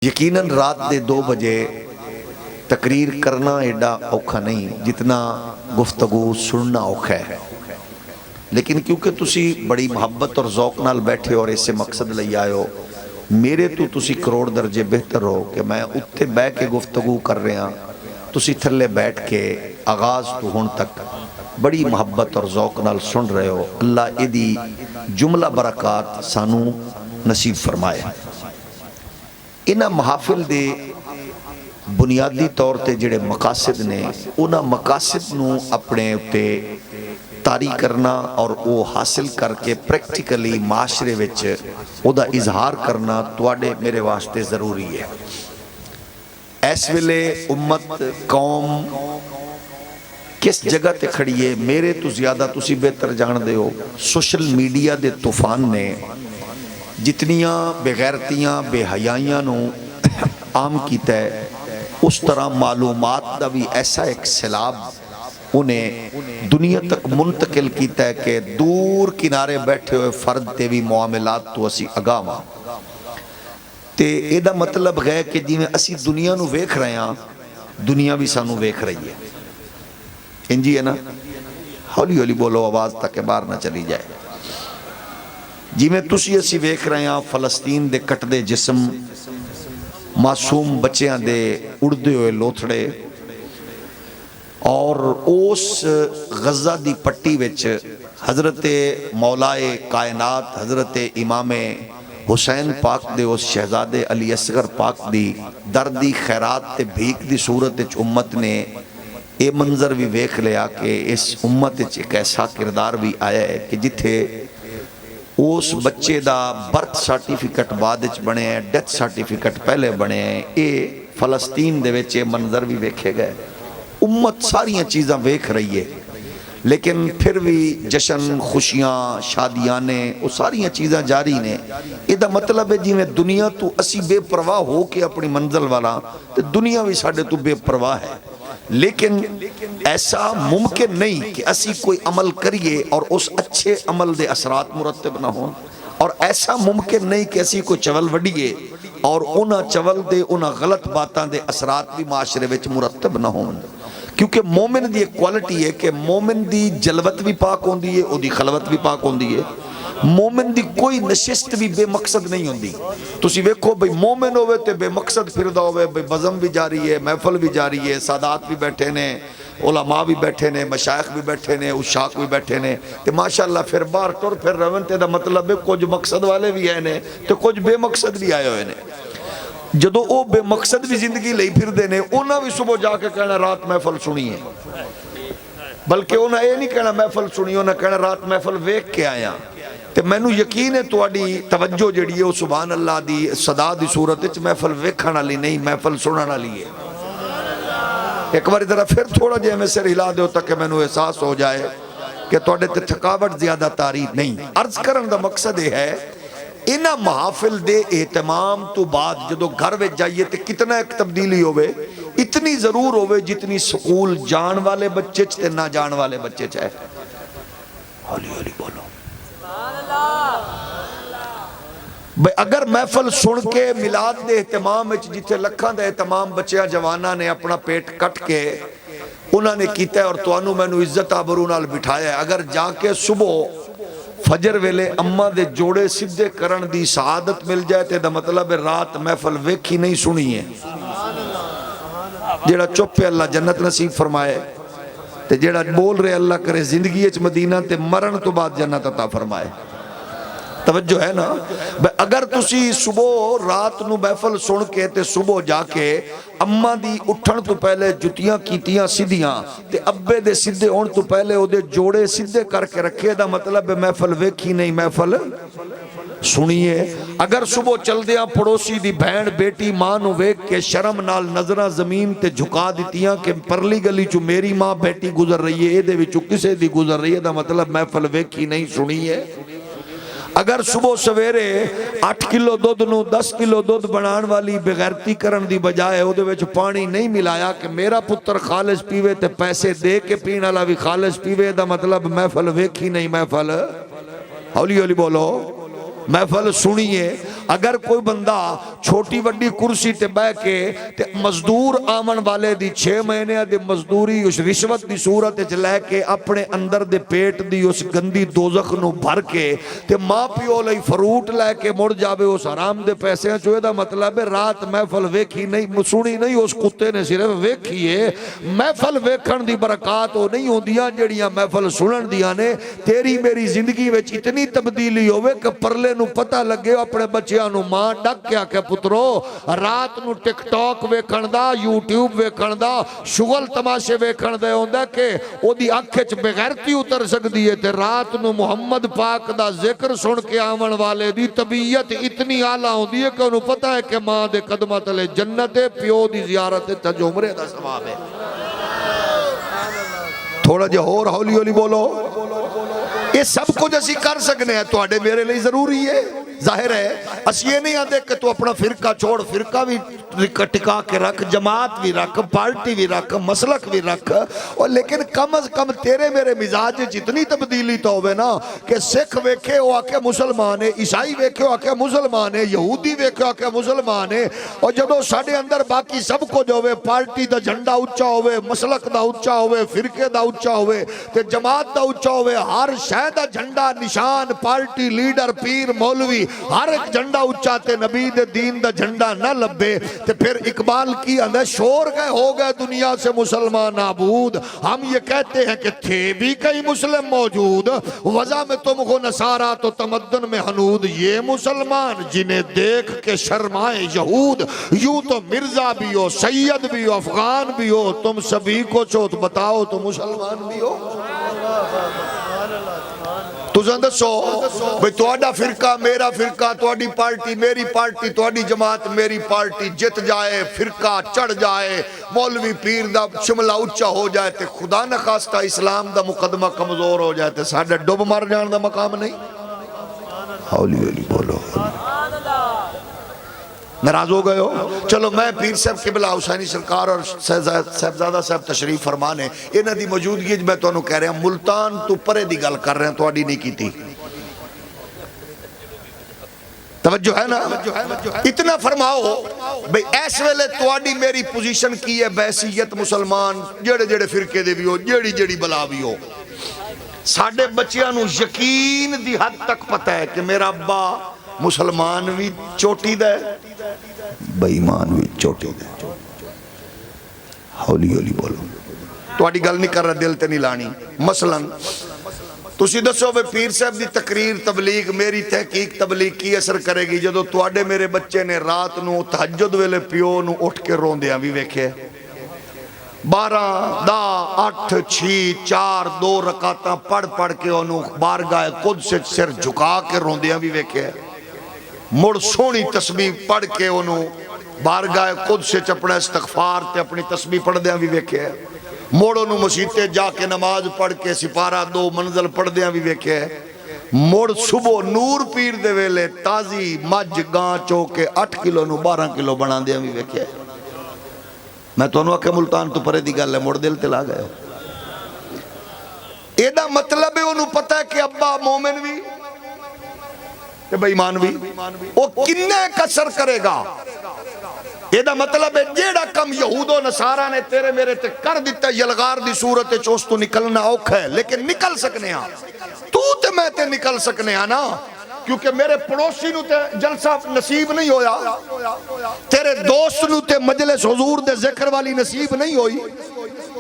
یقیناً رات دے 2 بجے تقریر کرنا ایڈا اوکھا نہیں جتنا گفتگو سننا اوکھا ہے، لیکن کیونکہ تسی بڑی محبت اور ذوق نال بیٹھے اور اسے مقصد لئی آئے ہو، میرے تو تسی کروڑ درجے بہتر ہو کہ میں اتھے بے کے گفتگو کر رہے ہیں، تسی تھلے بیٹھ کے آغاز تو ہون تک بڑی محبت اور ذوق نال سن رہے ہو۔ اللہ ایدی جملہ برکات سانو نصیب فرمائے۔ انہا محافل دے بنیادی طور تے جڑے مقاصد نے، انہا مقاصد نو اپنے اتے تاری کرنا اور وہ حاصل کر کے پریکٹیکلی معاشرے وچ او دا اظہار کرنا تواڈے میرے واسطے ضروری ہے۔ اس ویلے امت قوم کس جگہ تے کھڑی ہے، میرے تو زیادہ تسی بہتر جان دے ہو۔ سوشل میڈیا دے طوفان نے جتنیاں بے غیرتیاں بے حیائیاں نو عام کیتا ہے، اس طرح معلومات دا بھی ایسا ایک سیلاب انہیں دنیا تک منتقل کیتا ہے کہ دور کنارے بیٹھے ہوئے فرد تے بھی معاملات تو اسی اگاما تے ایدہ مطلب ہے کہ جی میں اسی دنیا نو ویکھ رہے ہیں، دنیا بھی سانو ویکھ رہی ہے۔ انجی ہے نا، ہولی ہولی بولو آواز تاکہ باہر نہ چلی جائے۔ جی میں تسی اسی ویکھ رہے ہیں فلسطین دے کٹ دے جسم، معصوم بچیاں دے اڑدے ہوئے لوتھڑے، اور اس غزہ دی پٹی وچ حضرت مولائے کائنات حضرت امام حسین پاک دے اس شہزادے علی اصغر پاک دی دردی خیرات تے بھیک دی صورت وچ امت نے یہ منظر بھی ویکھ لیا کہ اس امت وچ ایک ایسا کردار بھی آیا ہے کہ جتھے اس بچے دا برتھ سرٹیفکیٹ بعد وچ بنے ہیں، ڈیتھ سرٹیفکیٹ پہلے بنے ہیں، یہ فلسطین دے وچ یہ منظر بھی ویکھے گئے۔ امت ساریاں چیزاں ویکھ رہی ہے، لیکن پھر بھی جشن خوشیاں شادیانے وہ ساریاں چیزاں جاری نے۔ یہ مطلب ہے جی میں دنیا تو اسی بے پرواہ ہو کے اپنی منزل والا تو دنیا بھی ساڑھے تو بے پرواہ ہے، لیکن ایسا ممکن نہیں کہ اسی کوئی عمل کریے اور اس اچھے عمل دے اثرات مرتب نہ ہوں، اور ایسا ممکن نہیں کہ اسی کوئی چول وڈیے اور انہا چول دے انہا غلط باتاں دے اثرات بھی معاشرے وچ مرتب نہ ہوں۔ کیونکہ مومن دی ایک کوالٹی ہے کہ مومن دی جلوت بھی پاک ہوندی ہے، او دی خلوت بھی پاک ہوندی ہے۔ مومن دی کوئی نشست بھی بے مقصد نہیں ہوندی۔ تسی ویکھو بھئی مومن ہوئے تے بے مقصد پھردہ ہوئے، بھئی بزم بھی جاری ہے، محفل بھی جاری ہے، سادات بھی بیٹھے نے، علماء بھی بیٹھے نے، مشائخ بھی بیٹھے نے، اشاق بھی بیٹھے نے، تے ماشاءاللہ پھر بار ٹور پھر رون تے دا مطلب ہے کچھ مقصد والے بھی آئے نے تے کچھ بے مقصد بھی آئے ہوئے نے۔ جدو او بے مقصد بھی زندگی لئی پھر دینے، انہاں بھی صبح جا کے کہنا رات محفل سنی ہے، بلکہ انہاں یہ نہیں کہنا محفل سنی، انہاں کہنا رات محفل ویکھ کے آیا۔ تے میں نو یقین ہے تواڈی توجہ جڑی ہے سبحان اللہ دی صدا دی صورت وچ محفل ویکھن والی نہیں، محفل سنن والی ہے۔ ایک بار ادھر پھر تھوڑا جے میں سر ہلا دیو تاکہ میں نو احساس ہو جائے کہ تواڈے تے تھکاوٹ زیادہ تاری نہیں۔ عرض کرن دا مقصد یہ ہے انہا محافل دے اہتمام تو بعد جدو گھر وچ جائیے تے کتنا ایک تبدیلی ہوئے، اتنی ضرور ہوئے جتنی سکول جان والے بچے تے نہ جان والے بچے چاہے۔ ہولی ہولی بولو بھئی اگر محفل سن کے میلاد دے اہتمام جتھے لکھاں دے اہتمام بچیاں جوانہ نے اپنا پیٹ کٹ کے انہوں نے کیتا ہے اور توانو میں نو عزت آبرو نال بٹھایا ہے، اگر جا کے صبح فجر ویلے اماں دے جوڑے سدھے کرن دی سعادت مل جائے تے دا مطلب رات محفل ویکھی نہیں سنی ہے۔ جیڑا چپ ہے اللہ جنت نصیب فرمائے، تے جیڑا بول رہے اللہ کرے زندگی اچ مدینہ تے مرن تو بعد جنت عطا فرمائے۔ توجہ ہے نا؟ اگر تسی صبح رات نو محفل سن کے تے صبح جا کے اماں دی اٹھن تو پہلے جتیاں کیتیاں سدھیاں تے ابے دے سدھے ہون تو پہلے او دے جوڑے سدھے کر کے رکھے دا مطلب محفل ویکھی نہیں محفل سنیے۔ اگر صبح چل دیاں پڑوسی دی بہن بیٹی ماں نو ویکھ کے شرم نال نظرہ زمین تے جھکا دیتیاں کہ پرلی گلی چو میری ماں بیٹی گزر رہی ہے، اے دے وچوں کسے دی گزر رہی ہے دا مطلب محفل ویکھی نہیں سنی ہے۔ اگر صبح سویرے 8 کلو دودھ نو 10 کلو دودھ بنان والی بغیرتی کرن دی بجائے او دے وچ پانی نہیں ملایا کہ میرا پتر خالص پیوے تے پیسے دے کے پین والا بھی خالص پیوے دا مطلب محفل ویکھی نہیں محفل ہولی ہولی بولو محفل سنیے۔ اگر کوئی بندہ چھوٹی وڈی کرسی تے بہ کے تے مزدور آمن والے دی 6 مہینے دی مزدوری اس رشوت دی صورت وچ لے کے اپنے اندر دے پیٹ دی اس گندی دوزخ نو بھر کے تے ماں پیو لئی فروٹ لے کے مڑ جاوے اس حرام دے پیسے چوئے دا مطلب ہے رات محفل ویکھی نہیں سنی نہیں اس کتے نے صرف ویکھیے محفل ویکھن دی برکات ہو نہیں ہوندیاں جڑیاں محفل سنن دیاں نے تیری میری زندگی وچ اتنی تبدیلی ہوئے کہ پرلے نو پتہ لگے اپنے بچیاں نو ماں ڈک کیا کہ پترو رات نو ٹک ٹاک ویکھن دا یوٹیوب ویکھن دا شغل تماشے ویکھن دے ہوندا کہ او دی اکھ وچ بغیرتی اتر سکدی ہے تے رات نو محمد پاک دا ذکر سن کے آون والے دی طبیعت اتنی اعلیٰ ہوندی ہے کہ انہوں پتہ ہے کہ ماں دے قدمہ تلے جنت ہے پیو دی زیارت تے عمرے دا ثواب ہے تھوڑا جے اور ہولی ہولی بولو یہ سب کچھ اسی کر سکنے ہیں تو آڑے میرے لئے ضروری ہے ظاہر ہے اس یہ نہیں آتے کہ تو اپنا فرقہ چھوڑ فرقہ بھی ٹکا کے رکھ جماعت بھی رکھ پارٹی بھی رکھ مسلک بھی رکھ اور لیکن کم از کم تیرے میرے مزاج جتنی تبدیلی تو ہوئے نا کہ سکھ ویکھے ہو آکے مسلمان ہے عیسائی ویکھے ہو آکے مسلمان ہے یہودی ویکھے ہو آکے مسلمان ہے اور جدو ساڑھے اندر باقی سب کو جو ہوئے پارٹی دا جھنڈا اچھا ہوئے مسلک دا اچھا ہوئے فرقے دا اچھا ہوئے تے جماعت دا اچھا ہوئے ہر شہ دا جھنڈا نشان پارٹی لیڈر پیر مولوی ہر ایک جھنڈا اچھا تے نبی دے دین دا جھنڈا نہ لبے تے پھر اقبال کی اندر شور گئے ہو گئے دنیا سے مسلمان نابود ہم یہ کہتے ہیں کہ تھے بھی کئی مسلم موجود وضع میں تم کو نصارہ تو تمدن میں حنود یہ مسلمان جنہیں دیکھ کے شرمائے یہود یوں تو مرزا بھی ہو سید بھی ہو افغان بھی ہو تم سبھی کو چوت بتاؤ تو مسلمان بھی ہو تو زندہ سو بھئی توڑا فرقہ میرا فرقہ توڑی پارٹی میری پارٹی توڑی جماعت میری پارٹی جت جائے فرقہ چڑھ جائے مولوی پیر دا شملہ اچھا ہو جائے تے خدا نہ خواستہ اسلام دا مقدمہ کمزور ہو جائے تے ساڑھے ڈوب مار جان دا مقام نہیں ہولی ہولی بولو ناراض ہو گئے ہو چلو میں پیر صاحب قبلہ حسینی سرکار اور صاحبزادہ صاحب تشریف فرمانے انہاں دی موجودگی میں تو انہوں کہہ رہے ہیں ملتان تو پرے دی گل کر رہے ہیں تو آڈی نہیں کی تھی توجہ ہے نا اتنا فرماؤ بھئی ایس ویلے تو آڈی میری پوزیشن کی ہے بحثیت مسلمان جڑے جڑے فرقے دے بھی ہو جڑی جڑی بلا بھی ہو ساڑھے بچیاں نو یقین دی حد تک پتہ ہے کہ میرا ابا مسلمان بھی چوٹی دے بے ایمان بھی چوٹی دے ہولی ہولی بولو تو آڑی گل نہیں کر رہا دل تے نہیں لانی مثلاً تسی دسو بے پیر صاحب دی تقریر تبلیغ میری تحقیق تبلیغ کی اثر کرے گی جدو تو آڑے میرے بچے نے رات نو تہجد ویلے پیو نو اٹھ کے رون دیا بھی ویکھے 12 10 8 6 4 2 رکعتاں پڑھ کے انہوں بارگاہ قدس سے سر جھکا کے رون دیا بھی ویکھے مڑ سونی تسبیح پڑھ کے انہوں بارگاہ قدس سے اپنا استغفار تے اپنی تسبیح پڑھ دیا بھی ویکھے مڑ انہوں مسیطے جا کے نماز پڑھ کے سپارہ 2 منزل پڑھ دیا بھی ویکھے مڑ صبح نور پیر دے ویلے تازی مجھ گاں چوکے 8 کلو نو 12 کلو بنا دیا بھی ویکھے میں تو انہوں کہ ملتان تو پرے دی گل ہے مڑ دل تلا گئے ایدہ مطلب ہے انہوں پتہ ہے کہ ابا مومن بھی کہ بے ایمان بھی وہ کنے کسر کرے گا یہ دا مطلب ہے جیڑا کم یہود و نصارہ نے تیرے میرے تے کر دیتا یلغار دی صورت چوستو نکلنا اوکھ ہے لیکن نکل سکنے ہاں تو تے میں تے نکل سکنے ہاں نا کیونکہ میرے پڑوسی نو تے جلسہ نصیب نہیں ہویا تیرے دوست نو تے مجلس حضور دے ذکر والی نصیب نہیں ہوئی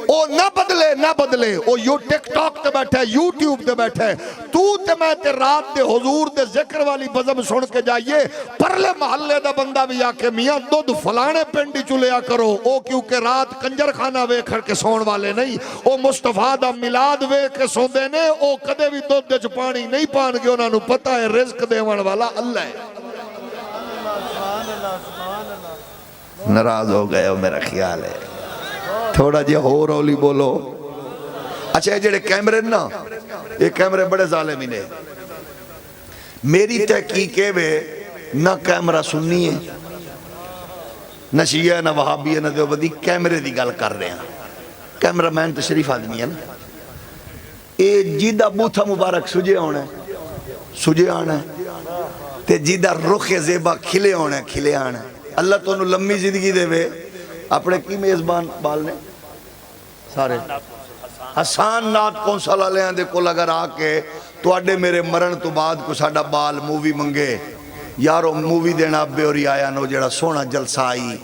او نہ بدلے او یو ٹک ٹاک تے بیٹھے یوٹیوب تے بیٹھے تو تے میں تے رات دے حضور دے ذکر والی بزم سن کے جائیے پرلے محلے دا بندہ بھی آکے میاں دودھ فلانے پینڈی چلیا کرو او کیونکہ رات کنجر خانہ وے کھڑ کے سون والے نہیں او مصطفیٰ دا ملاد وے کے سون دینے او کدے بھی دودھ دے چپانی نہیں پان گے انہاں نو پتہ ہے رزق دیوان والا اللہ ہے ناراض ہو گئے ہو میرا خیال ہے تھوڑا جی ہو رولی بولو اچھا یہ جڑے کیمرے نا یہ کیمرے بڑے ظالمی نے میری تحقیق ہے نہ کیمرہ سننی ہے نہ شیعہ نہ وہابی ہے نہ دیوبندی کیمرے دی گل کر رہے ہیں کیمرہ مین تشریف آدمی ہے نا اے جیدہ بوتھا مبارک سجے آنا ہے تے جیدہ رخ زیبا کھلے ہونے کھلے آنے. اللہ تو انہوں لمبی زندگی دے وے. اپنے کی میزبان بال نے سارے حسان نات کونسل والے ہیں دے کو اگر آ کے تو اڈے میرے مرن تو بعد کو ساڈا بال مووی منگے یارو مووی دینا ابے اور آیا نو جڑا سونا جلسہ آئی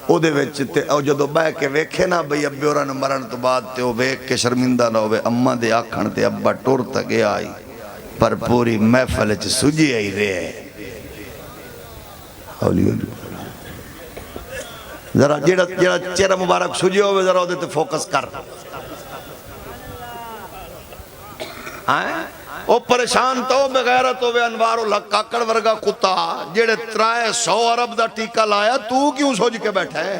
او دے وچ تے او جدو بہ کے ویکھے نا بھئی ابے اور مرن تو بعد تے او ویکھ کے شرمندہ نہ ہوئے اماں دے آکھن تے ابا ٹور تک آئی پر پوری محفل وچ سجی آئی رہے. ہولی ہولی ذرا جڑا چہرہ مبارک سجے ہوئے ذرا او دے تے فوکس کر. او پریشان تو بغیرت ہوئے انوار الحق کاکڑ ورگا کتا جیڑے 300 ارب دا ٹیکہ لایا تو کیوں سوچ کے بیٹھا ہے؟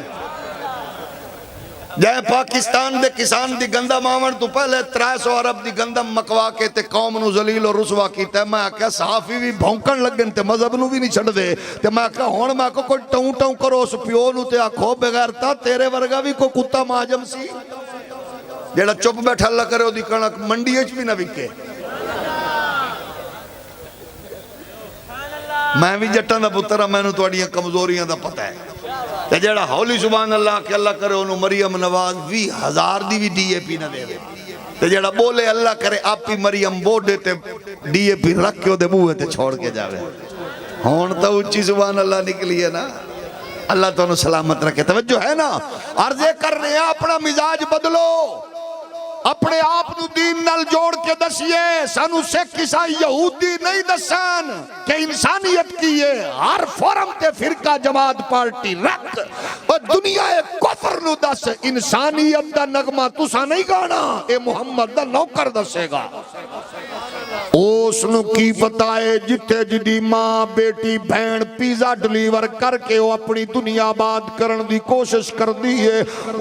جائے پاکستان دے کسان دی گندہ مامن تو پہلے 300 ارب دی گندہ مکوا کے تے قوم نو ذلیل اور رسوا کیتا ہے. میں کہا صحافی بھی بھونکن لگن تے مذہب نو بھی نہیں چھڑ دے تے میں کہا ہون میں کوئی ٹاؤں ٹاؤں کرو اس پیو نو تے آکھو بغیرتا تیرے ورگا بھی کوئی کتا ماجم سی جیڑا چپ بیٹھا اللہ کرے ہو دی کنک منڈی اچ بھی نہ بکے. میں بھی جٹاں دا پتر ہاں میں نو تواڈیاں کمزوریاں دا پتہ ہے. تے جیڑا ہولی سبحان اللہ کہ اللہ کرے انہوں مریم نواز 20,000 دی بھی ڈی اے پی نہ دے دے. تے جیڑا بولے اللہ کرے آپ ہی مریم بوڈے تے ڈی اے پی رکھ کے دے بوئے تے چھوڑ کے جاوے. ہون تو اچھی سبحان اللہ نکلی ہے نا. اللہ تو انہوں سلامت رکھے. توجہ ہے نا عرضے کر رہے ہیں اپنا مزاج بدلو اپنے آپ نو دین نال جوڑ کے دسیے. سانو سکھ عیسائی یہودی نہیں دسان کہ انسانیت کی ہے ہر فورم تے فرقہ جماعت پارٹی رکھ اور دنیا کفر نو دس انسانیت دا نغمہ تسا نہیں گانا اے محمد دا نوکر دسے گا. اس نو کی پتہ ہے جتھے جدی ماں بیٹی بہن پیزا ڈلیور کر کے وہ اپنی دنیا آباد کرن دی کوشش کر دی ہے.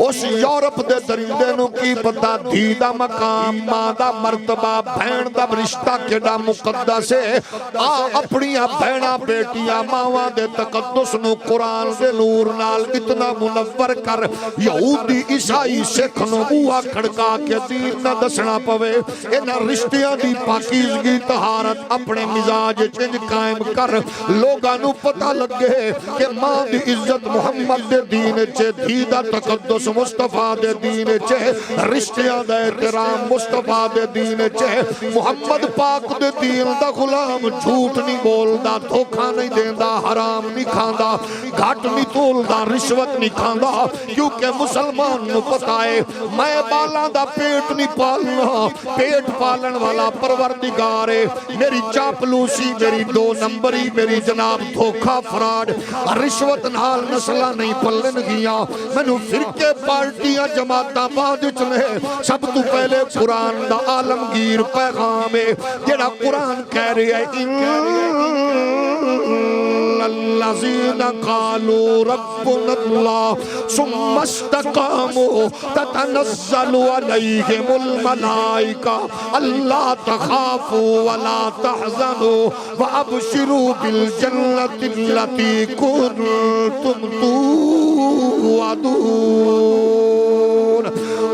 اس یورپ دے درندے نو کی پتہ دھی دا مقام ماں دا مرتبہ بہن دا رشتہ کیڑا مقدس ہے. اپنی بہناں بیٹیاں ماواں دے تقدس نو قرآن دے نور نال اتنا منور کر یہودی عیسائی سکھ نو بوا کھڑکا کے دین نہ دسنا پوے. انہاں رشتیاں دی پاکیزگی طہارت اپنے مزاج چنج قائم کر لوگاں نو پتہ لگے کہ ماں دی عزت محمد دے دین چے دھی دا تقدس مصطفیٰ دے دین چے رشتیاں دا احترام مصطفیٰ دے دین چے. محمد پاک دے دین دا غلام جھوٹ نہیں بولدا دھوکا نہیں دیندا حرام نہیں کھاندا گھٹ نہیں تولدا رشوت نہیں کھاندا کیونکہ مسلمان نو پتہ ہے میں بالاں دا پیٹ نہیں پالنا پیٹ پالن والا پروردگار ہے. میری چاپلوسی میری 2 نمبری میری جناب دھوکا فراڈ رشوت نال نسلہ نہیں پلن گیا. مینوں فرقے پارٹیاں جماعتاں بعد چلے سب تو پہلے قرآن دا عالمگیر پیغام ہے جڑا قرآن کہہ رہے ہیں الذين قالوا ربنا الله ثم استقاموا تتنزل عليهم الملائكة ألا تخافوا ولا تحزنوا وأبشروا بالجنة التي كنتم توعدون.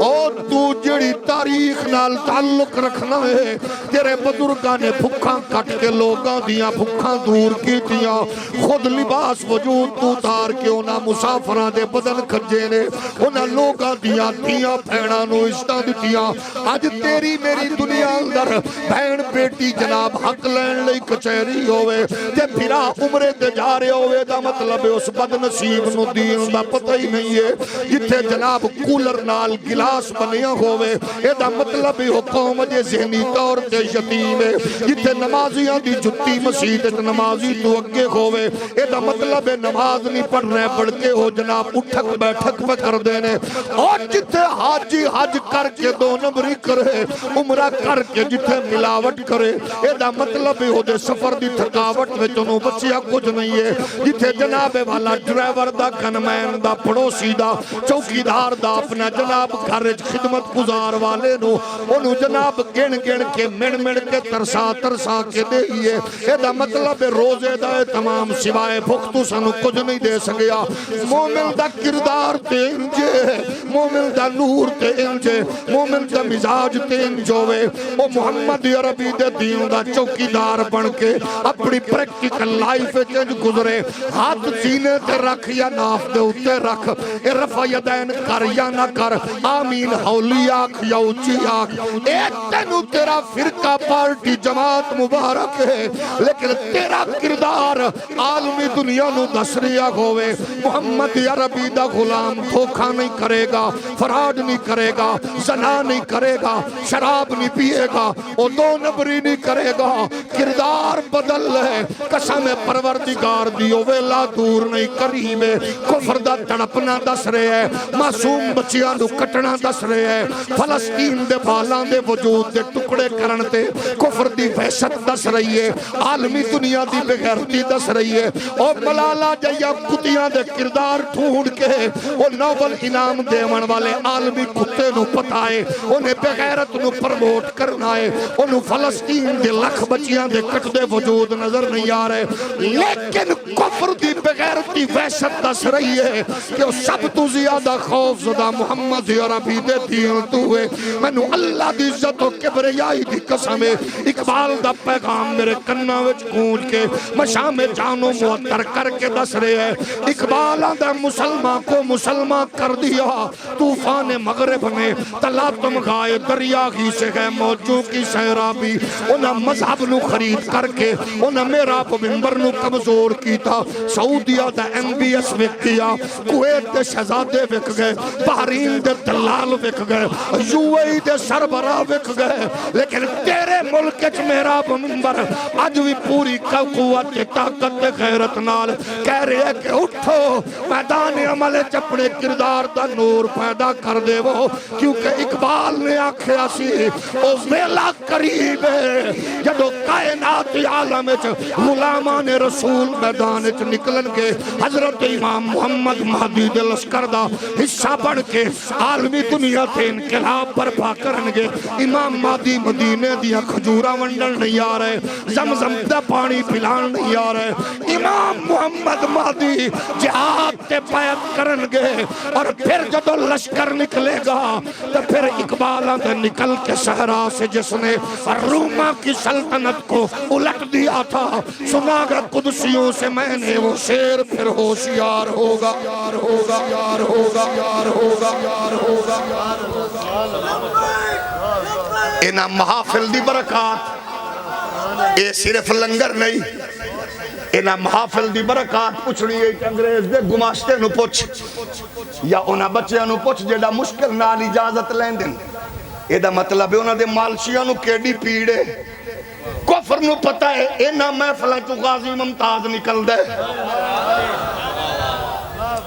اور تو جڑی تاریخ نال تعلق رکھنا ہے تیرے بزرگاں نے بھکھاں کٹ کے لوگاں دیاں بھکھاں دور کیتیاں خود لباس وجود تو تار کے انہاں مسافراں دے بدن کھجے نے انہاں لوگاں دیاں دیاں بہناں نو عزتاں دتیاں. اج تیری میری دنیا اندر بہن بیٹی جناب حق لین لئی کچہری ہوئے تے پھرا عمرے تے جا رہے ہوئے دا مطلب اس بد نصیب نو دین دا پتہ ہی نہیں ہے. جتھے جناب کولر نال گلاس بنیا ہوئے اے دا مطلب ہی قوم جے ذہنی طور تے یتیم ہے. جتھے نمازیاں دی جتی مسجد نمازی تو اگے ہوئے اے دا مطلب ہے نماز نہیں پڑھ رہے پڑھتے ہو جناب اٹھک بیٹھک پہ کر دینے. اور جتھے حاجی حج کر کے 2 نمبری کرے عمرہ کر کے جتھے ملاوٹ کرے اے دا مطلب ہو دے سفر دی تھکاوٹ میں چنو بچیا کچھ نہیں ہے. جتھے جناب والا ڈرائیور دا گنمین دا پڑوسی دا چوکیدار دا اپنا جناب گھر خدمت گزار والے نو انہوں جناب گن گن کے مڑ مڑ کے ترسا ترسا کے دئیے. ایدہ مطلب روزے دا تمام سوائے بھوک تو سانو کچھ نہیں دے سکیا. مومن دا کردار تے انجے, مومن دا نور تے انجے, مومن دا مزاج تے انجوے. او محمد عربی دے دین دا چوکیدار بن کے اپنی پریکٹیکل لائف چنج گزرے. ہاتھ سینے تے رکھ یا ناف دے اتے رکھ, اے رفع یدین کر یا نہ کر, آمین ہولی آکھ یا اچھی آکھ. اے تینو تیرا فرقہ پارٹی جماعت مبارک ہے, لیکن تیرا کردار عالمی دنیا نو دسریا ہوئے. محمد عربی دا غلام دھوکہ نہیں کرے گا, فراڈ نہیں کرے گا, زنا نہیں کرے گا, شراب نہیں پیے گا, او دو نبری نہیں کرے گا. کردار بدل ہے. قسم پروردگار دیو ویلا دور نہیں قریب ہے. کفر دا تڑپنا دس رہے ہے, معصوم بچیاں نو کٹنا دس رہے ہے, فلسطین دے بالاں دے وجود دے ٹکڑے کرنتے کفر دی وحشت دس رہی ہے, عالمی دنیا دی بغیرتی دس رہی ہے. اور ملالہ جیا کتیاں دے کردار ڈھونڈ کے وہ نوبل انعام دیون والے عالمی کتے نو پتائے, انہیں بغیرت نو پرموٹ کرنا ہے. انہوں فلسطین دے لکھ بچیاں دے کٹ دے وجود نظر نہیں آ رہے, لیکن کفر دی بغیرتی وحشت دس رہی ہے کہ وہ سب تو زیادہ خوف زدہ محمد عربی دے دین تو ہے. میں نو اللہ دی عزت و کبریائی دی قسم ہے, اقبال دا پیغام میرے کنہ وچ گونج کے مشام جانو معطر کر کے دس رہے ہیں. اقبال دا مسلمان کو مسلمان کر دیا, طوفان مغرب میں تلا تم گائے دریا ہی سے گئے موجوں کی سیرابی. انہاں مذہب نو خرید کر کے انہاں میرا ممبر نو کمزور کیتا. سعودیہ دا MBS وک گیا, کویت دے شہزادے وک گئے, بحرین دے دلال وک گئے, UAE دے سربراہ وک گئے, لیکن تیرے ملک چ میرا ممبر آج بھی پوری قوت طاقت غیرت نال کہہ رہے ہیں کہ اٹھو میدان عمل چپڑے کردار دا نور پیدا کر دے وہ, کیونکہ اقبال نے آکھیا سی او ویلا قریب ہے جدو کائنات عالم غلامان رسول میدان چ نکلن گے. حضرت امام محمد مہدی دے لشکر دا حصہ بن کے عالمی دنیا تے انقلاب برپا کرن گے. امام مہدی مدینے دیا کھجورا ونڈن نہیں آ رہے, زمزم دا پانی پلان نہیں آ رہے. امام محمد مہدی جہاد تے بیعت کرن گے, اور پھر جدو لشکر نکلے گا تو پھر اقبالاں تے نکل کے صحرا سے جس نے روما کی سلطنت کو الٹ دیا تھا, سنا گا قدسیوں سے میں نے وہ شیر پھر ہوشیار ہوگا, یار ہوگا, یار ہوگا, یار ہوگا, یار ہوگا, یار ہوگا. انہاں محافل دی برکات اے صرف لنگر نہیں, انہاں محافل دی برکات پوچھنی ہے کہ انگریز دے گماشتے نو پوچھ یا انہاں بچیاں نو پوچھ جیڑا مشکل نال اجازت لین دن. اے دا مطلب ہے انہاں دے مالشیاں نو کیڑی پیڑے. کفر نو پتہ ہے انہاں محفلہ چو غازی ممتاز نکل دے,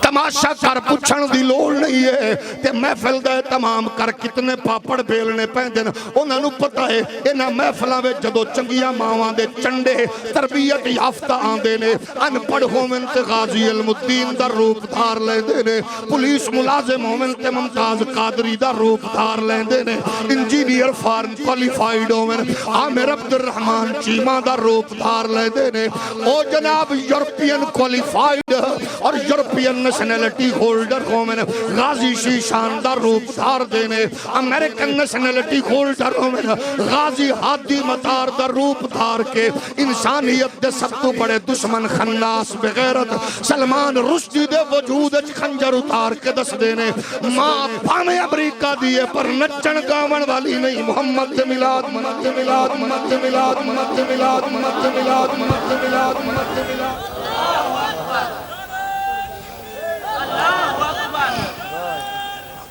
تماشا کر پچھن دی لوڑ نہیں ہے, تے محفل دے تمام کر کتنے پاپڑ بیلنے پہندن. انہاں نو پتہ ہے انہاں محفلاں وچ جدو چنگیاں ماواں دے چنڈے تربیت یافتہ آندے نے, ان پڑھ ہومن تے غازی علم الدین دا روپ دھار لیندے نے, پولیس ملازم ہومن تے ممتاز قادری دا روپ دھار لیندے نے, انجینئر فارن کوالیفائیڈ ہومن عامر عبد الرحمن چیمہ دا روپ دھار لیندے نے. او جناب یورپین کوالیفائیڈ اور یورپین نیشنلٹی ہولڈر ہومن غازی شیشان دا روپ دھار دینے, امریکن نیشنلٹی ہولڈر ہومن غازی حادی مطار دا روپ دھار کے انسانیت دے سب تو بڑے دشمن خناس بغیرت سلمان رشدی دے وجود خنجر اتار کے دس دینے. ماں پانے امریکہ دیے پر نچن گاون والی نہیں, محمد ملاد محمد ملاد محمد ملاد محمد ملاد محمد ملاد محمد ملاد محمد ملاد.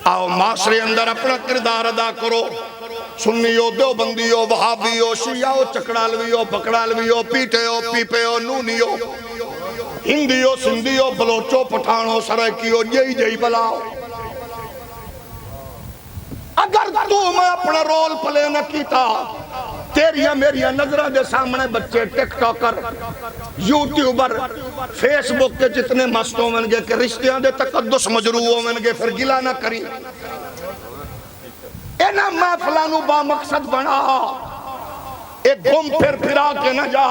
آؤ معاشرے اندر اپنا کردار ادا کرو, سنیو دیوبندیو وہابیو شیعو چکڑالویو پکڑالویو پیٹیو پیپیو نونیو ہندیو سندھیو بلوچو پٹھانو سرائکیو یہی جہی بلاؤ. اگر تو میں اپنا رول پلے نہ کیتا, تیریاں میریاں نظرہ دے سامنے بچے ٹک ٹاکر یوٹیوبر فیس بک کے جتنے مستوں میں گے کہ رشتیاں دے تقدس مجروع میں گے, پھر گلہ نہ کری. اینا محفلہ نو با مقصد بنا، ایک گم پھرا کے نہ جا،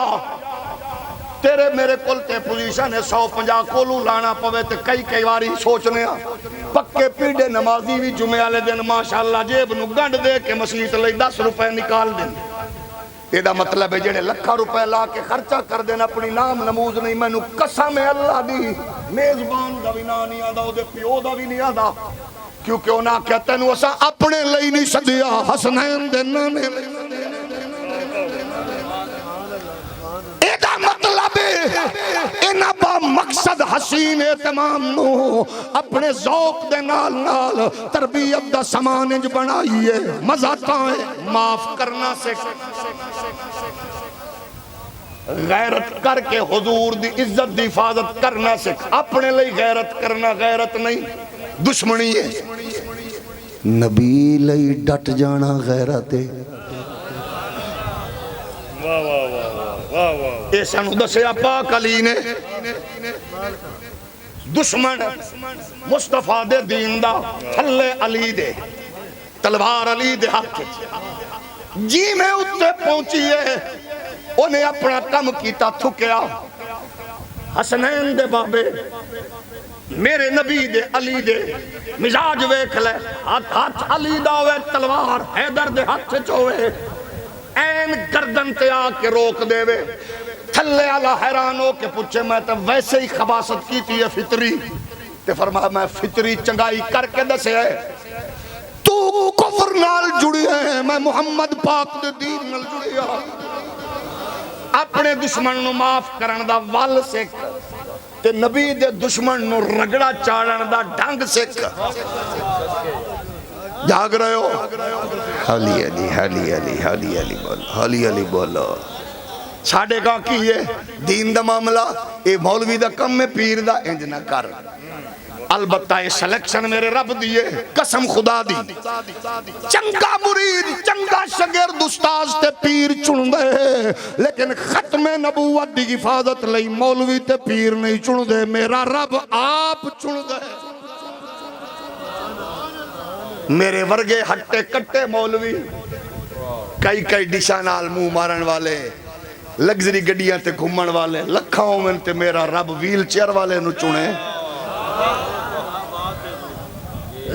تیرے میرے کل تے پوزیشن ہے 150 کولو لانا پوے تے کئی واری سوچنے پکے پیڑے نمازی بھی جمعے والے دن ماشاءاللہ جیب نو گنڈ دے کے مسجد لئی 10 روپے نکال دیں۔ یہ دا مطلب ہے جڑے لکھا روپے لا کے خرچہ کر دینا اپنی نام نموز نہیں، میں نو قسم اللہ دی میزبان دا بھی نہ نہیں آدھا، او دے پیو دا بھی نہیں آدھا، کیونکہ انہاں کہتے ہیں اسا اپنے لئی نہیں سدیا، حسنین دے نانے لئی۔ ایدہ مطلب انہا با مقصد حسین اہتمام نو اپنے ذوق دے نال نال تربیت دا سامان انج بنائیے، مزہ تائیں معاف کرنا سے غیرت کر کے حضور دی عزت دی حفاظت کرنا سے اپنے لئی غیرت کرنا غیرت نہیں دشمنی ہے، نبی لئی ڈٹ جانا غیرت ہے۔ ایسا نو دسیا پاک علی نے دشمن مصطفیٰ دے دین دا تھلے علی دے تلوار علی دے ہاتھ جی میں اتے پہنچیے انہیں اپنا کم کیتا تھکیا، حسنین دے بابے میرے نبی دے علی دے مزاج ویکھ لے، ہاتھ علی دا ہوئے تلوار حیدر دے ہاتھ چوئے، این گردن تے آ کے روک دے وے، تھلے والا حیران ہو کے پوچھے میں تو ویسے ہی خباست کی تھی یہ فطری، تے فرمایا میں فطری چنگائی کر کے دسے ہے، تو کفر نال جڑی ہے میں محمد پاک دے دین نال جڑی ہے، اپنے دشمن نو معاف کرن دا ول سکھ تے نبی دے دشمن نو رگڑا چاڑن دا ڈھنگ سکھ۔ جاگ رہے ہو؟ حالی علی حالی علی حالی علی بولو حالی علی بولو۔ چھاڑے گا کیے دین دا معاملہ اے مولوی دا کم میں پیر دا انج نہ کر، البتہ یہ سلیکشن میرے رب دیئے قسم خدا دی، چنگا مرید چنگا شگرد استاز تے پیر چن دے، لیکن ختم نبوت دی حفاظت لئی مولوی تے پیر نہیں چن دے، میرا رب آپ چن دے۔ میرے ورگے ہٹے کٹے مولوی کئی ڈشاں نال منہ مارن والے، لگزری گڈیاں تے گھومن والے، لکھاں میں تے میرا رب ویل چیئر والے نو چنے،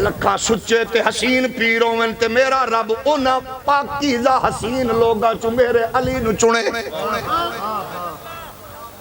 لکھاں سچے تے حسین پیروں میں تے میرا رب انہاں پاکیزہ حسین لوگاں چو میرے علی نو چنے۔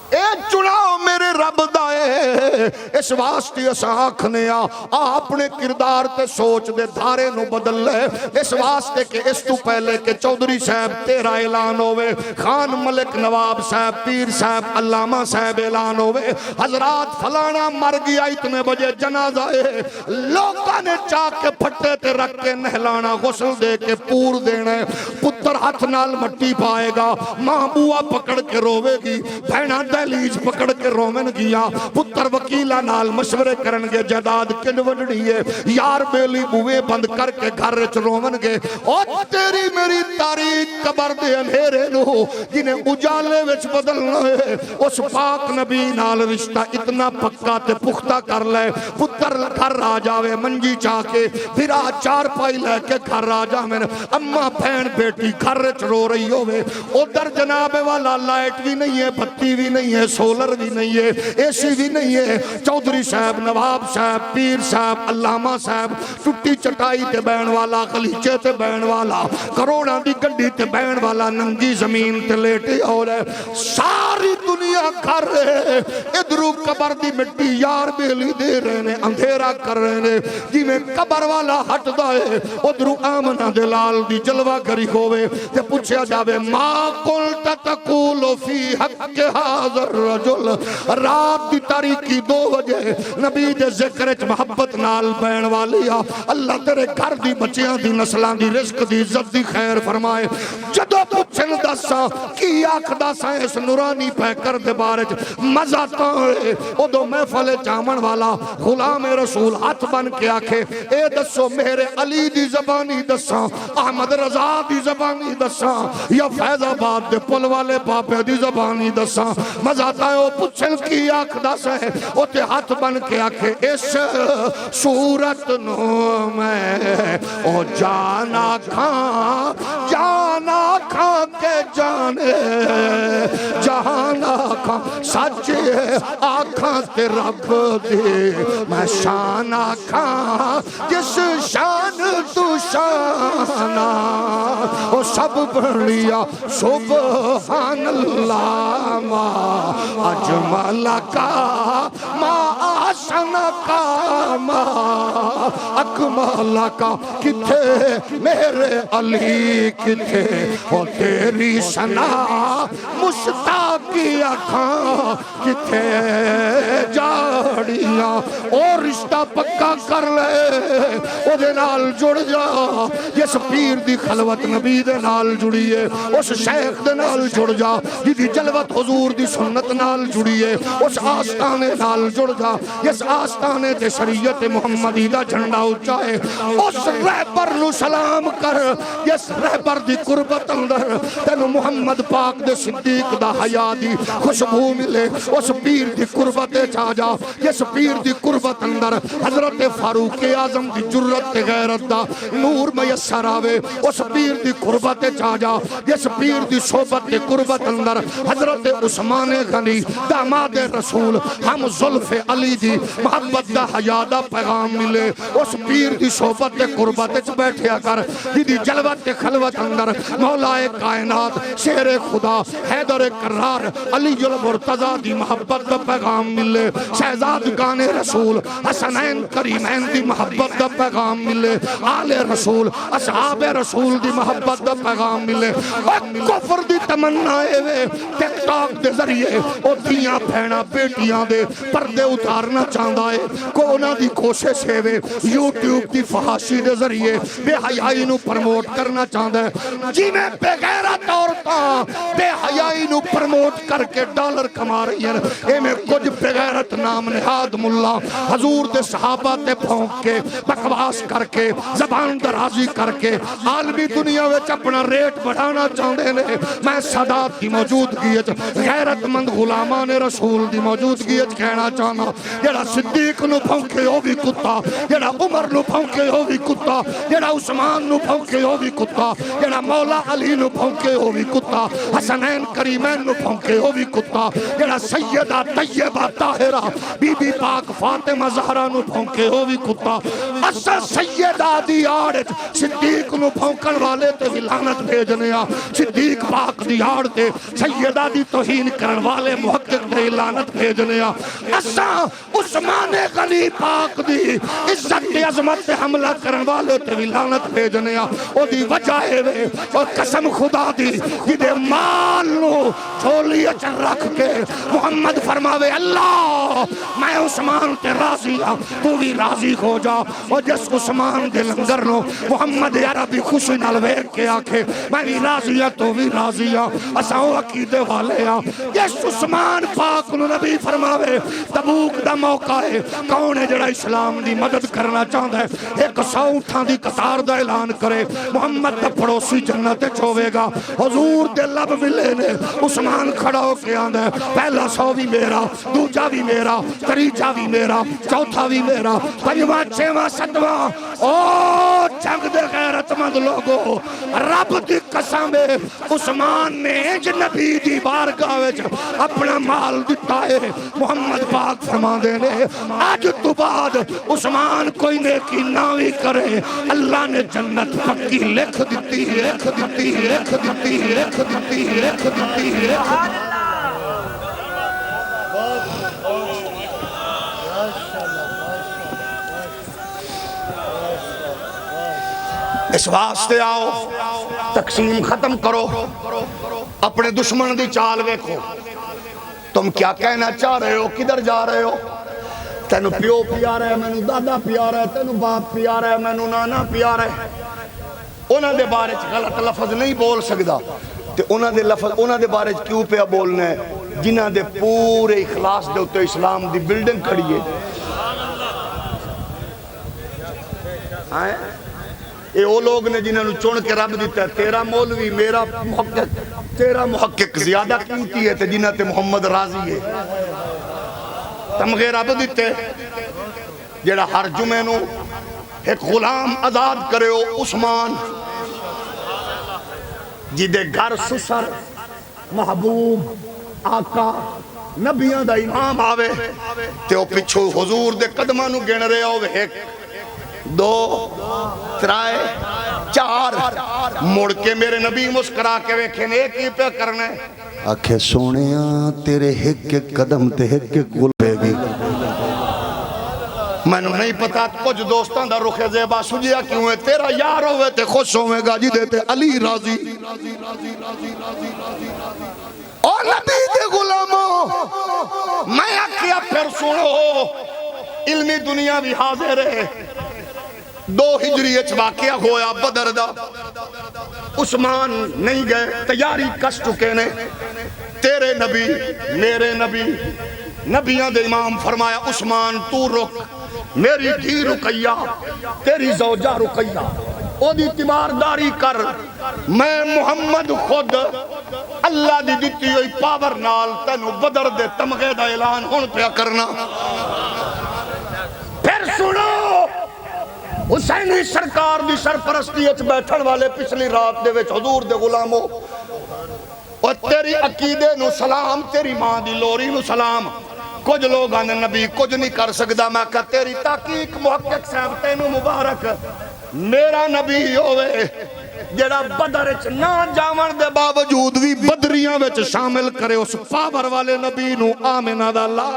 اے چناؤ میرے رب دائے، اس واسطے اسا آکھنے اپنے کردار تے سوچ دے دھارے نو بدل لے، اس واسطے کہ اس تو پہلے کہ چودھری صاحب تیرا اعلان ہوئے، خان ملک نواب صاحب پیر صاحب علامہ صاحب اعلان ہوئے، حضرات فلانا مر گیا اتنے بجے جنازہ ہے، لوگاں نے چاک کے پھٹے تے رکھ کے نہلانا غسل دے کے پور دینے، پتر ہاتھ نال مٹی پائے گا، ماں بوا پکڑ کے روے گی، بہنا دہلیز پکڑ کے رومن گیا، پتر وکیلہ نال مشورے کرنگے جداد کن وڈڑی ہے، یار بیلی بوے بند کر کے گھر رچ رومن گے، اور تیری میری تاریخ قبر دے انہیرے نو جنہیں اجالے وچ بدلنا ہے، اس پاک نبی نال رشتہ اتنا پکا تے پختہ کر لے، پتر گھر آ جاوے منجی چاہ کے، پھر آ چار پائی لے کے گھر آ جاوے، اماں بہن بیٹی گھر رچ رو رہی ہوئے، ادھر جناب والا لائٹ بھی نہیں ہے، بتی بھی نہیں ہے، سولر بھی نہیں ہے، اے سی بھی نہیں ہے، چودھری صاحب نواب صاحب پیر صاحب علامہ صاحب ٹوٹی چٹائی تے بین والا غلیچے تے بین والا کروڑاں دی گڈی تے بین والا ننگی زمین تے لیٹے اور ساری دنیا گھر رہے، ادھرو قبر دی مٹی یار بیلی دے رہے نے، اندھیرا کر رہے نے، جی میں قبر والا ہٹ دائے ادھرو آمنہ دلال دی جلوہ گری ہوئے تے پوچھا جاوے ما قلت تقول فی حق حاضر رجل، رات دی تاریکی 2 بجے نبی دے ذکر اچ محبت نال بین والی اللہ تیرے گھر دی بچیاں دی نسلان دی رزق دی عزت دی خیر فرمائے، جدو پچھن دسا کی آکھدا سا اس نورانی پیکر دے بارے مزہ تو ہے ادو محفل چامن والا غلام رسول ہاتھ بن کے آکھے اے دسو میرے علی دی زبانی دسا احمد رضا دی زبانی دسا یا فیض آباد دے پل والے پاپے دی زبانی دسا مزہ آتا ہے وہ پچھن کی آکھدا سا ہے وہ تے ہاتھ بن کے آکھے اس صورت نو میں او جانا کھاں کے جانے جہانا کھاں سچ آکھاں تے رب دے میں شان آکھاں جس شان تو شانا او سب بڑھیا سبحان اللہ ما اجمل کا ما آسن کا ما اکمل کا کتھے میرے علی کتھے او تیری سنا مشتاقی اکھاں کتھے جاڑیاں اور رشتہ پکا کر لے او دے نال جڑ جا جس پیر دی خلوت نبی دے نال جڑیے اس شیخ دے نال جڑ جا جدی جلوت حضور دی سنت نال جڑیے اس آستانے نال جڑ جا جس آستانے تے شریعت محمدی دا جھنڈا اچھائے اس رہبر نو سلام کر جس رہبر دی قربت اندر تینو محمد پاک دے صدیق دا حیا دی خوشبو ملے اس پیر دی قربت چاہ جا جس پیر دی قربت اندر حضرت فاروق اعظم دی جرت غیرت دا نور میسر آوے اس پیر دی قربت چاہ جا جس پیر دی صحبت دی قربت اندر حضرت عثمان غنی داماد رسول ہم زلف علی دی محبت دا حیا دا پیغام ملے اس پیر دی صحبت دی قربت چ بیٹھیا کر دی جلوت دی خلوت اندر مولا کائنات شیر خدا حیدر کرار علی المرتضی دی محبت دا پیغام ملے شہزادگان رسول حسنین کریمین دی محبت دا پیغام ملے آل رسول اصحاب رسول دی محبت دا پیغام ملے کفر دی تمنا وے ٹک ٹاک دے ذریعے او دیاں بہناں بیٹیاں دے پردے اتارنا چاہندا ہے کونا دی کوشش ہے وے یوٹیوب دی فحاشی دے ذریعے بے حیائی نو پرموٹ کرنا چاہندا ہے جی میں بے غیرت عورتاں بے حیائی نو پرموٹ کر کے ڈالر کما رہی ہیں اے میں کچھ بے غیرت نام نہاد ملا حضور دے صحابہ تے پھونک کے بکواس کر کے زبان درازی کر کے عالمی دنیا وچ اپنا ریٹ بڑھانا چاہندے نے میں سادات دی موجودگی غیرت مند غلامان رسول دی موجودگی کہنا چاہنا جڑا صدیق نو پھونکے ہو بھی کتا جڑا عمر نو پھونکے ہو بھی کتا جڑا عثمان نو پھونکے ہو بھی کتا جڑا مولا علی نو پھونکے ہو بھی کتا حسنین کریمین نو پھونکے ہو بھی کتا جڑا سیدہ طیبہ طاہرہ بی بی پاک فاطمہ زہرا نو پھونکے ہو بھی کتا اسا سیدہ دی آڑت صدیق نو پھونکن والے تے بھی لعنت بھیجنے آ صدیق پاک دی آڑتے سیدہ دی توہین کرن والے محقق تے لعنت بھیجنے آ اسا عثمان غنی پاک دی عزت تے عظمت تے حملہ کرن والے تے بھی لعنت بھیجنے آ او دی وجہ ہے وے اور قسم خدا دی جدے مال نو چھولی اچھر رکھ کے محمد فرماوے اللہ میں عثمان تے راضی ہاں تو بھی راضی ہو جا اور جس عثمان دے لنگر نو محمد عربی خوشی نال ویکھ کے آکھے میں بھی راضی ہاں تو بھی راضی ہاں اساں عقیدے والے ہاں جس عثمان پاک نو نبی فرماوے تبوک دا موقع ہے کون ہے جڑا اسلام دی مدد کرنا چاہتا ہے 100 اونٹاں دی قطار دا اعلان کرے محمد دا پڑوسی جنت ہوے گا حضور دے لب ملے نے عثمان کھڑا ہو کے آندا ہے پہلا 100 بھی میرا دوجا بھی میرا تیجا بھی میرا چوتھا بھی میرا پنجواں چھواں ستواں او جنگ دے غیرت مند لوگو رب دی قسم ہے عثمان نے انج نبی دی بارگاہ وچ اپنا مال دتا ہے محمد پاک فرماندے نے اج تو بعد عثمان کوئی نیکی نہ بھی کرے اللہ نے جنت پکی لکھ دیتی لکھ دیتی لکھ دیتی لکھ دیتی لکھ دیتی اس واسطے آؤ تقسیم ختم کرو اپنے دشمن دی چال ویکھو تم کیا کہنا چاہ رہے ہو کدھر جا رہے ہو تینو پیو پیارا ہے مینو دادا پیارا ہے تینو باپ پیارا ہے مینو نانا پیارا ہے انہاں دے بارے غلط لفظ نہیں بول سکدا تے انہاں دے لفظ انہاں دے بارے کیوں پہ بولنا ہے جنہاں دے پورے اخلاص دے اوتے اسلام دی بلڈنگ کھڑی ہے. اے وہ لوگ نے جنہاں نو چن کے رب دیتا ہے. تیرا مولوی میرا محقق تیرا محقق زیادہ قیمتی ہے تے جنہاں تے محمد راضی ہے. تمغے رب دیتے جڑا ہر جمعے نو ایک غلام آزاد کرے ہو عثمان جدے گھر سسر محبوب آقا نبیاں دا امام آوے تے او پچھو حضور دے قدماں نو گن رہے ہوئے 1 2 3 4 مڑ کے میرے نبی مسکرا کے ویکھیں ایک ہی پہ کرنا ہے آکھے سونیاں تیرے ایک قدم تے ایک گل پہ گی. میں نے نہیں پتا کچھ دوستان دا رخ زیبا سجیا کیوں ہے. تیرا یار ہوئے تے خوش ہوئے گا جی دیتے علی راضی اور نبی دے غلاموں میں آکھیا پھر سنو علمی دنیا بھی حاضر ہے. 2 ہجری اچ واقعہ ہویا بدر دا. عثمان نہیں گئے تیاری کس چکے نے. تیرے نبی میرے نبی نبیاں دے امام فرمایا عثمان تو رک میری دھی رقیہ تیری زوجہ رقیہ او دی تیمارداری کر میں محمد خود اللہ دی دیتی ہوئی پاور نال تینو بدر دے تمغے دا اعلان ہون پیا کرنا. پھر سنو حسینی سرکار دی سرپرستی اچ بیٹھن والے پچھلی رات دے وچ حضور دے غلاموں اور تیری عقیدے نو سلام تیری ماں دی لوری نو سلام. کچھ لوگ آنے نبی کچھ نہیں کر سکتا. میں کہا تیری تحقیق محقق صاحب تینو مبارک میرا نبی ہوئے جڑا بدر اچ نہ جاون دے باوجود بھی بدریاں وچ شامل کرے اس پاور والے نبی نو آمنہ دا لال